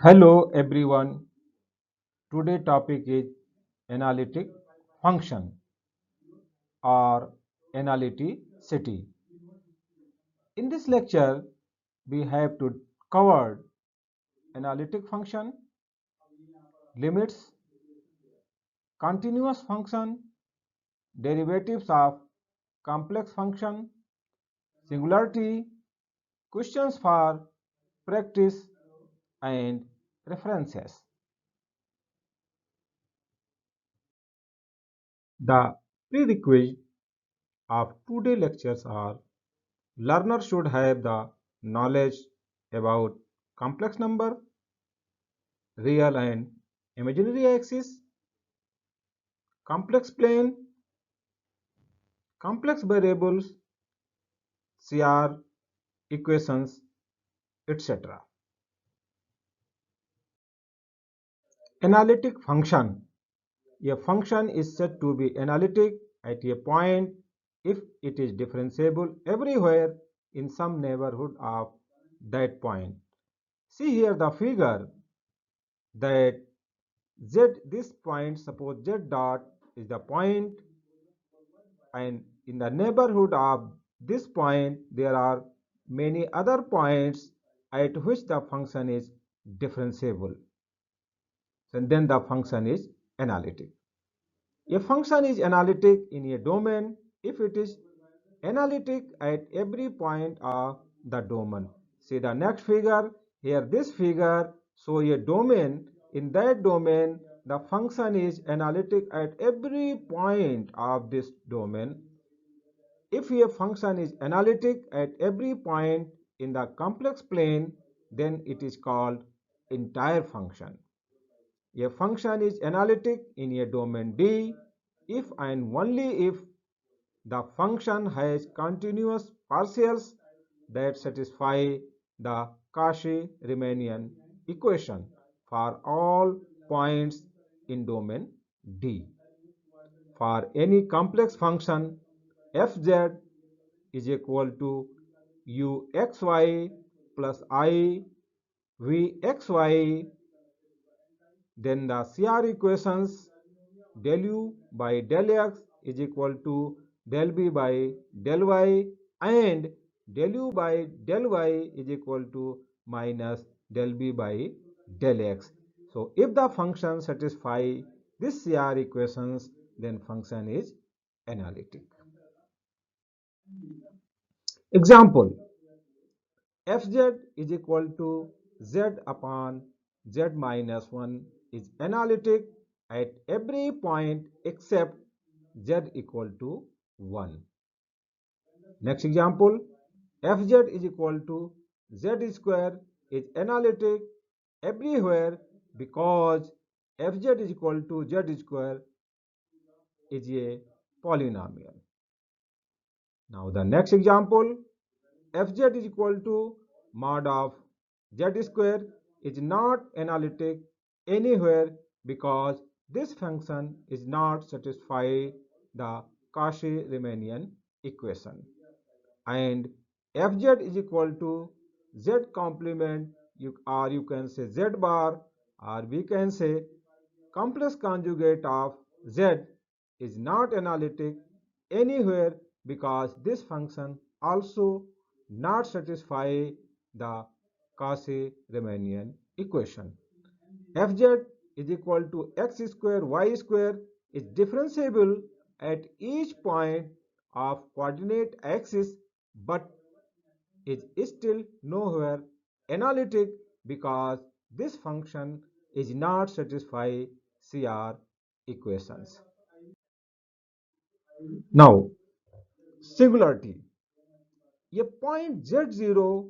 Hello everyone. Today topic is analytic function or analyticity. In this lecture, we have to cover analytic function, limits, continuous function, derivatives of complex function, singularity, questions for practice and references. The prerequisites of today's lectures are learner should have the knowledge about complex number, real and imaginary axis, complex plane, complex variables, CR equations, etc. Analytic function. A function is said to be analytic at a point if it is differentiable everywhere in some neighborhood of that point. See here the figure that this point, suppose z dot is the point, and in the neighborhood of this point there are many other points at which the function is differentiable, and then the function is analytic. A function is analytic in a domain if it is analytic at every point of the domain. See the next figure. Here this figure show a domain. In that domain the function is analytic at every point of this domain. If a function is analytic at every point in the complex plane, then it is called entire function. A function is analytic in a domain D if and only if the function has continuous partials that satisfy the Cauchy-Riemannian equation for all points in domain D. For any complex function, fz is equal to uxy plus I vxy, then the CR equations del u by del x is equal to del b by del y, and del u by del y is equal to minus del b by del x. So if the function satisfy this CR equations, then function is analytic. Example: fz is equal to z upon z minus 1 is analytic at every point except z equal to 1. Next example: fz is equal to z square is analytic everywhere because fz is equal to z square is a polynomial. Now the next example: fz is equal to mod of z square is not analytic anywhere because this function is not satisfy the Cauchy-Riemannian equation, and fz is equal to z complement, or you can say z bar, or we can say complex conjugate of z is not analytic anywhere because this function also not satisfy the Cauchy-Riemannian equation. Fz is equal to x square y square is differentiable at each point of coordinate axis but is still nowhere analytic because this function is not satisfy CR equations. Now, singularity. A point z0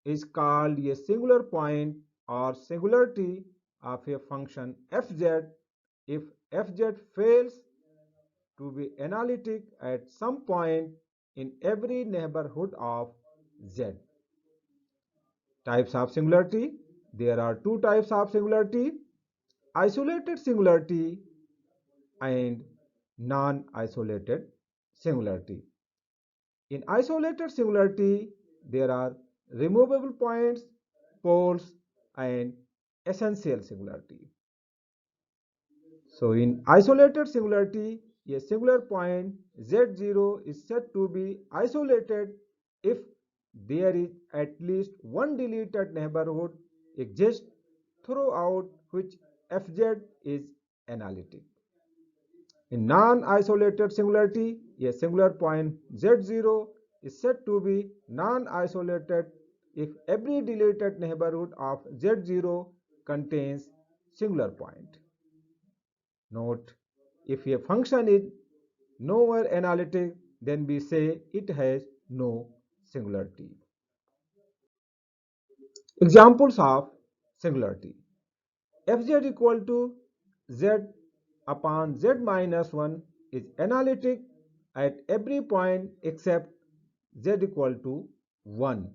is called a singular point or singularity of a function fz if fz fails to be analytic at some point in every neighborhood of z. Types of singularity. There are two types of singularity: isolated singularity and non-isolated singularity. In isolated singularity, there are removable points, poles, and essential singularity. So in isolated singularity, a singular point z0 is said to be isolated if there is at least one deleted neighborhood exists throughout which fz is analytic. In non-isolated singularity, a singular point z0 is said to be non-isolated if every deleted neighborhood of z0 contains singular point. Note, if a function is nowhere analytic, then we say it has no singularity. Examples of singularity. Fz equal to z upon z minus 1 is analytic at every point except z equal to 1.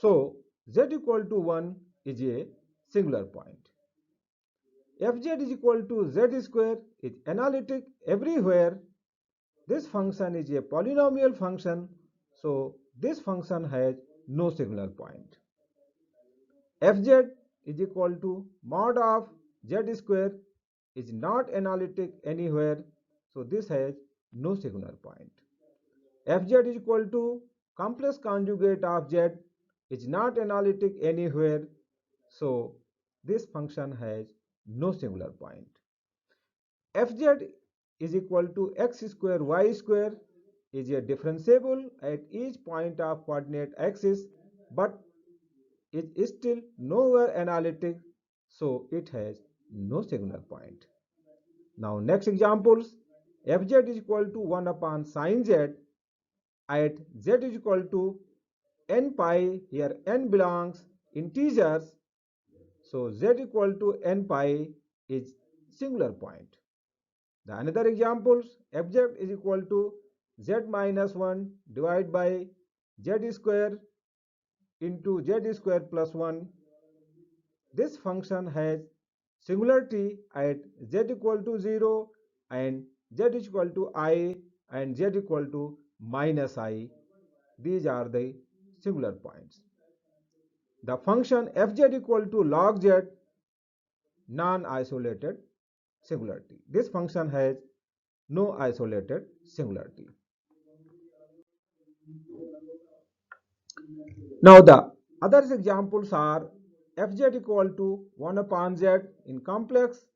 So, z equal to 1 is a singular point. Fz is equal to z square is analytic everywhere. This function is a polynomial function, so this function has no singular point. Fz is equal to mod of z square is not analytic anywhere, so this has no singular point. Fz is equal to complex conjugate of z is not analytic anywhere, so this function has no singular point. Fz is equal to x square y square is a differentiable at each point of coordinate axis, but it is still nowhere analytic, so it has no singular point. Now next examples, fz is equal to 1 upon sine z at z is equal to n pi, here n belongs integers, so z equal to n pi is singular point. The another examples, fz is equal to z minus 1 divided by z square into z square plus 1. This function has singularity at z equal to 0 and z is equal to I and z equal to minus I. These are the singular points. The function fz equal to log z, non-isolated singularity. This function has no isolated singularity. Now the other examples are fz equal to 1 upon z in complex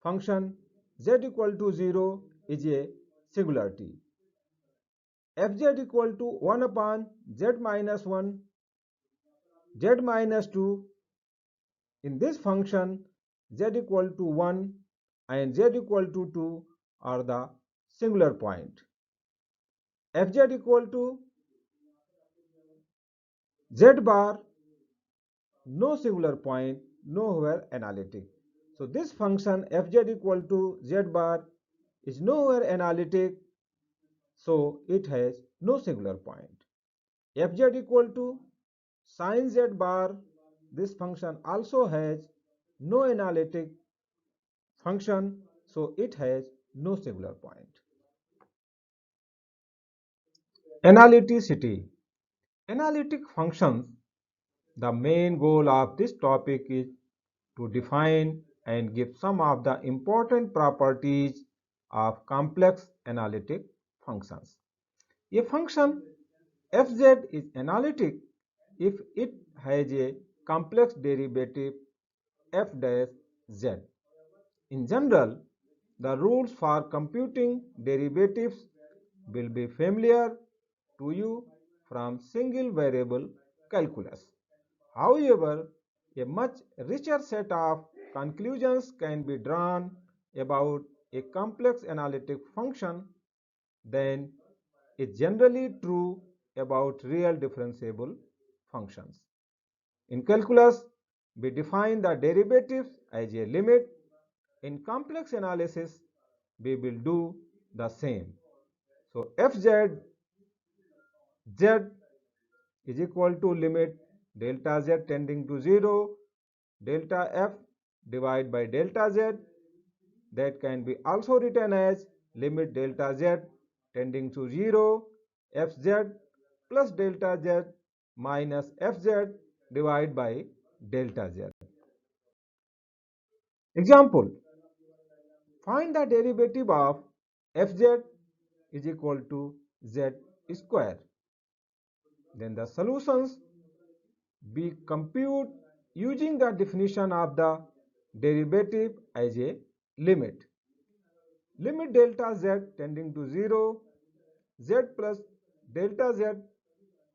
function z equal to 0 is a singularity. Fz equal to 1 upon z minus 1, z minus 2. In this function, z equal to 1 and z equal to 2 are the singular point. Fz equal to z bar, no singular point, nowhere analytic. So this function fz equal to z bar is nowhere analytic, so it has no singular point. Fz equal to sin z bar, this function also has no analytic function, so it has no singular point. Analyticity. Analytic functions. The main goal of this topic is to define and give some of the important properties of complex analytic functions. A function fz is analytic if it has a complex derivative f dash z. In general, the rules for computing derivatives will be familiar to you from single variable calculus. However, a much richer set of conclusions can be drawn about a complex analytic function than is generally true about real differentiable functions. In calculus, we define the derivatives as a limit. In complex analysis, we will do the same. So fz z is equal to limit delta z tending to 0 delta f divided by delta z, that can be also written as limit delta z tending to 0 fz plus delta z minus fz divided by delta z. Example, find the derivative of fz is equal to z square. Then the solutions we compute using the definition of the derivative as a limit. Limit delta z tending to 0, z plus delta z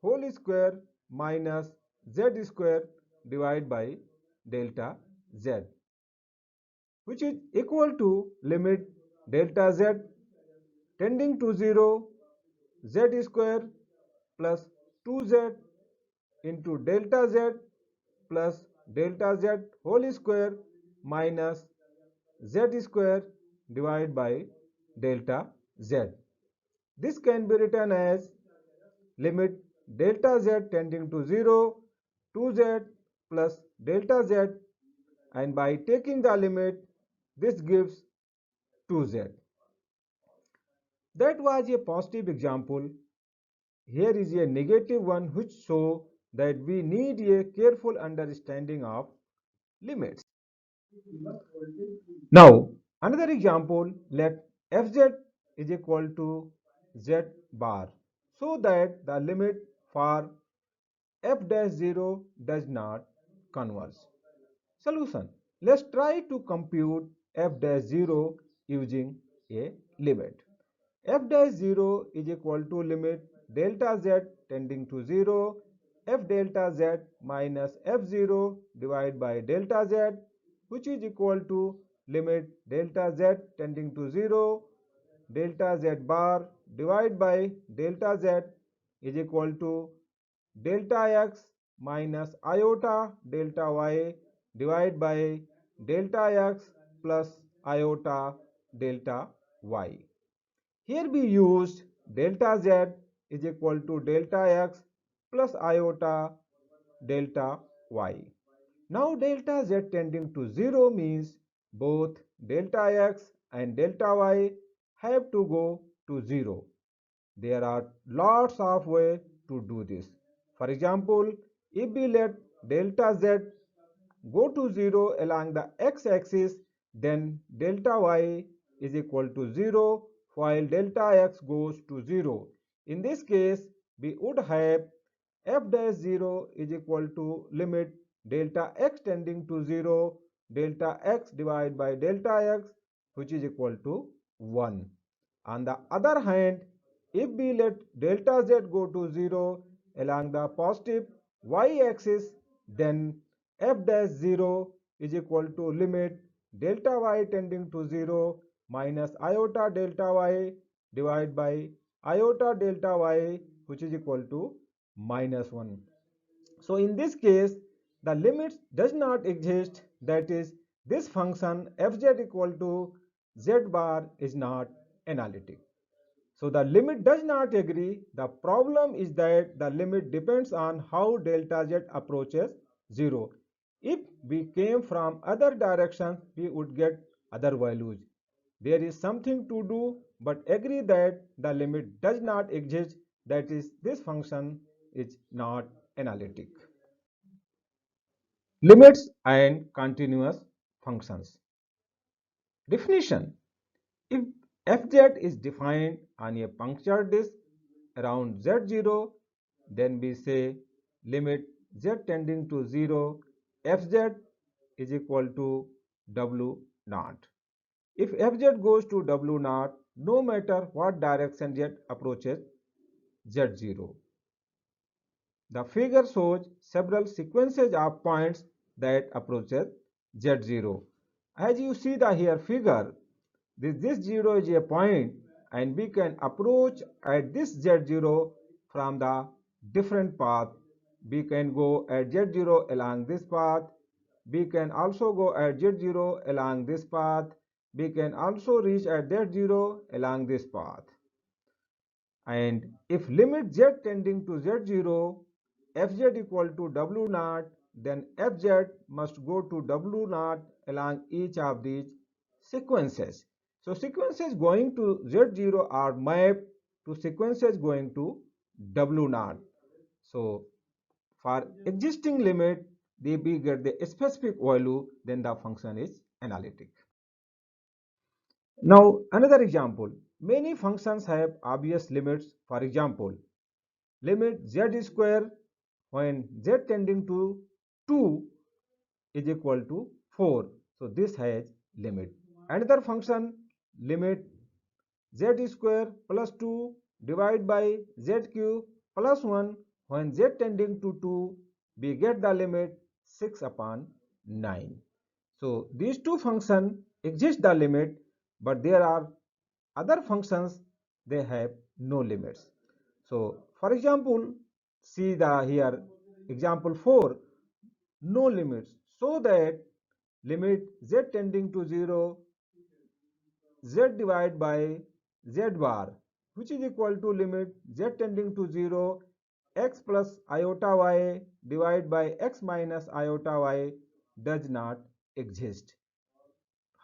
whole square minus z square divided by delta z, which is equal to limit delta z tending to 0, z square plus 2z into delta z plus delta z whole square minus z square divided by delta z. This can be written as limit delta z tending to 0, 2z plus delta z, and by taking the limit this gives 2z. That was a positive example. Here is a negative one which shows that we need a careful understanding of limits. Now, another example, let fz is equal to z bar, so that the limit for f dash 0 does not converge. Solution. Let's try to compute f dash 0 using a limit. F dash 0 is equal to limit delta z tending to 0, f delta z minus f0 divided by delta z, which is equal to limit delta z tending to 0, delta z bar divided by delta z is equal to delta x minus iota delta y divided by delta x plus iota delta y. Here we used delta z is equal to delta x plus iota delta y. Now delta z tending to 0 means both delta x and delta y have to go to 0. There are lots of ways to do this. For example, if we let delta z go to 0 along the x-axis, then delta y is equal to 0 while delta x goes to 0. In this case, we would have f dash 0 is equal to limit delta x tending to 0, delta x divided by delta x, which is equal to 1. On the other hand, if we let delta z go to 0 along the positive y-axis, then f dash 0 is equal to limit delta y tending to 0 minus iota delta y divided by iota delta y, which is equal to minus 1. So in this case, the limit does not exist, that is, this function fz equal to z bar is not analytic. So the limit does not agree. The problem is that the limit depends on how delta z approaches 0. If we came from other directions, we would get other values. There is something to do, but agree that the limit does not exist, that is, this function is not analytic. Limits and continuous functions. Definition. If fz is defined on a punctured disk around z0, then we say limit z tending to 0 fz is equal to w naught. If fz goes to w naught, no matter what direction z approaches z0. The figure shows several sequences of points that approaches z0. As you see the here figure, this 0 is a point and we can approach at this z0 from the different path. We can go at z0 along this path. We can also go at z0 along this path. We can also reach at z0 along this path. And if limit z tending to z0, fz equal to w naught, then fz must go to w naught along each of these sequences. So sequences going to z0 are mapped to sequences going to w naught. So for existing limit, we get the specific value, then the function is analytic. Now another example, many functions have obvious limits. For example, limit z square when z tending to 2 is equal to 4. So this has limit. Another function, limit z square plus 2 divided by z cube plus 1, when z tending to 2, we get the limit 6 upon 9. So these two functions exist the limit, but there are other functions, they have no limits. So for example, see the here example 4, no limits, so that limit z tending to 0 z divided by z bar, which is equal to limit z tending to 0 x plus iota y divided by x minus iota y does not exist.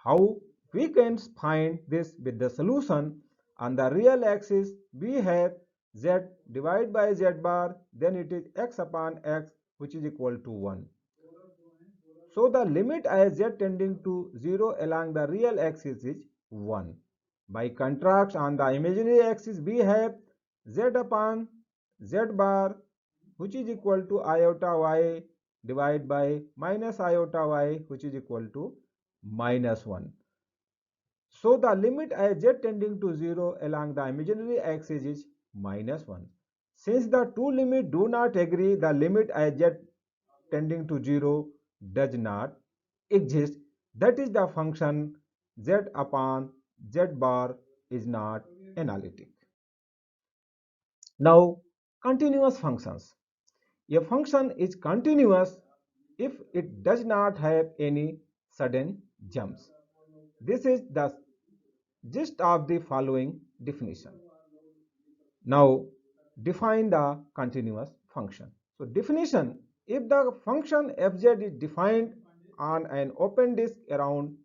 How we can find this with the solution? On the real axis we have z divided by z bar, then it is x upon x, which is equal to 1. So the limit as z tending to 0 along the real axis is 1. By contrast, on the imaginary axis we have z upon z bar, which is equal to iota y divided by minus iota y, which is equal to minus 1. So the limit as z tending to 0 along the imaginary axis is minus 1. Since the two limits do not agree, the limit as z tending to 0 does not exist. That is, the function z upon z bar is not analytic. Now, continuous functions. A function is continuous if it does not have any sudden jumps. This is the gist of the following definition. Now, define the continuous function. So, definition: if the function fz is defined on an open disk around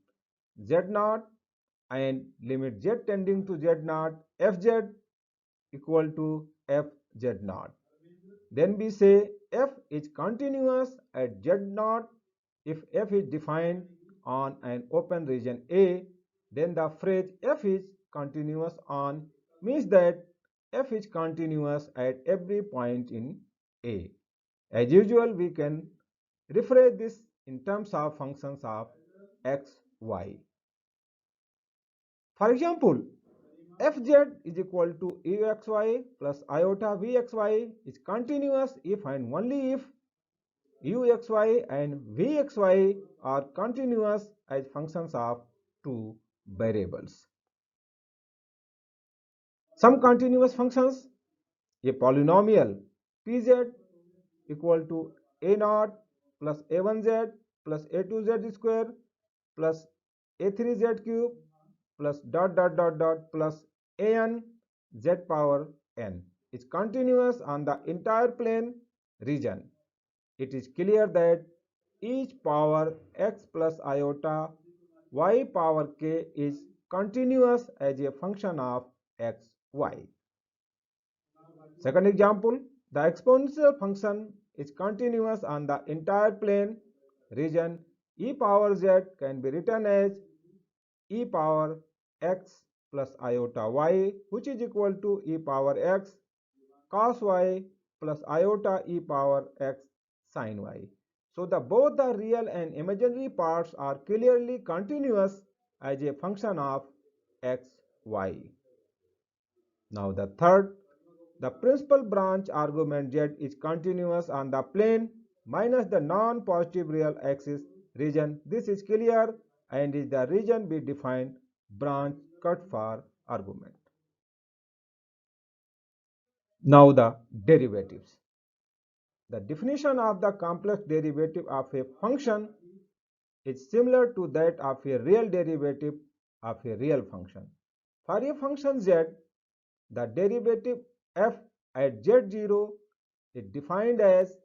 z0 and limit z tending to z0, fz equal to fz0, then we say f is continuous at z0 if f is defined on an open region A. Then the phrase f is continuous on means that f is continuous at every point in A. As usual, we can rephrase this in terms of functions of x, y. For example, fz is equal to uxy plus iota vxy is continuous if and only if uxy and vxy are continuous as functions of two variables. Some continuous functions, a polynomial pz equal to a0 plus a1z plus a2z square plus a3z cube plus dot dot dot dot plus an z power n is continuous on the entire plane region. It is clear that each power x plus iota y power k is continuous as a function of x, y. Second example, the exponential function is continuous on the entire plane region. E power z can be written as e power x plus iota y, which is equal to e power x cos y plus iota e power x sin y. So both the real and imaginary parts are clearly continuous as a function of x, y. Now the third, the principal branch argument z is continuous on the plane minus the non-positive real axis region. This is clear and is the region we defined branch cut for argument. Now the derivatives. The definition of the complex derivative of a function is similar to that of a real derivative of a real function. For a function z, the derivative f at z0 is defined as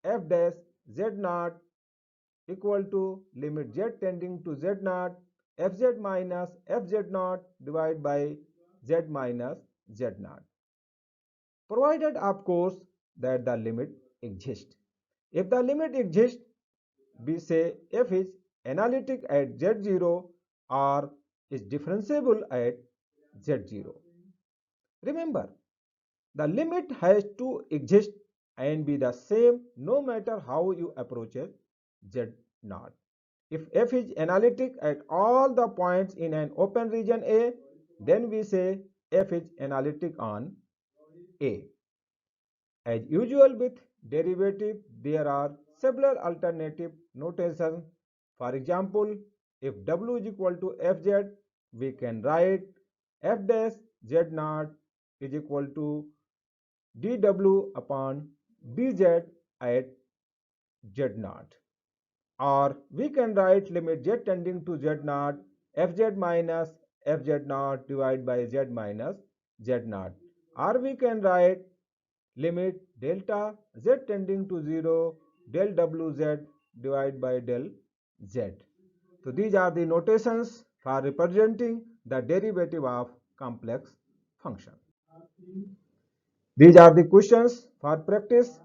f dash z0 equal to limit z tending to z0 fz minus fz0 divided by z minus z0, provided of course that the limit exists. If the limit exists, we say f is analytic at z0 or is differentiable at z0. Remember, the limit has to exist and be the same no matter how you approach it z0. If f is analytic at all the points in an open region A, then we say f is analytic on A. As usual with derivative, there are several alternative notations. For example, if w is equal to fz, we can write f dash z naught is equal to dw upon dz at z naught. Or we can write limit z tending to z naught fz minus fz naught divided by z minus z naught. Or we can write limit delta z tending to 0 del wz divided by del z. So these are the notations for representing the derivative of complex function. These are the questions for practice.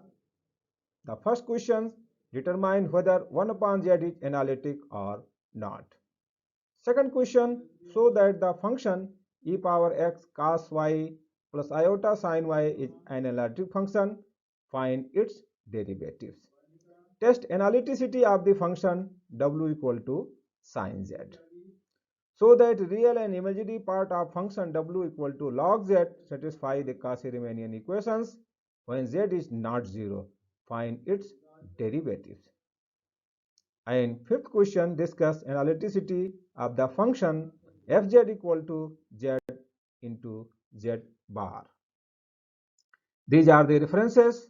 The first question, determine whether 1 upon z is analytic or not. Second question, show that the function e power x cos y plus iota sin y is an analytic function. Find its derivatives. Test analyticity of the function w equal to sin z. So that real and imaginary part of function w equal to log z satisfy the Cauchy-Riemannian equations when z is not 0. Find its derivatives. And fifth question, discuss analyticity of the function fz equal to z into z bar. These are the references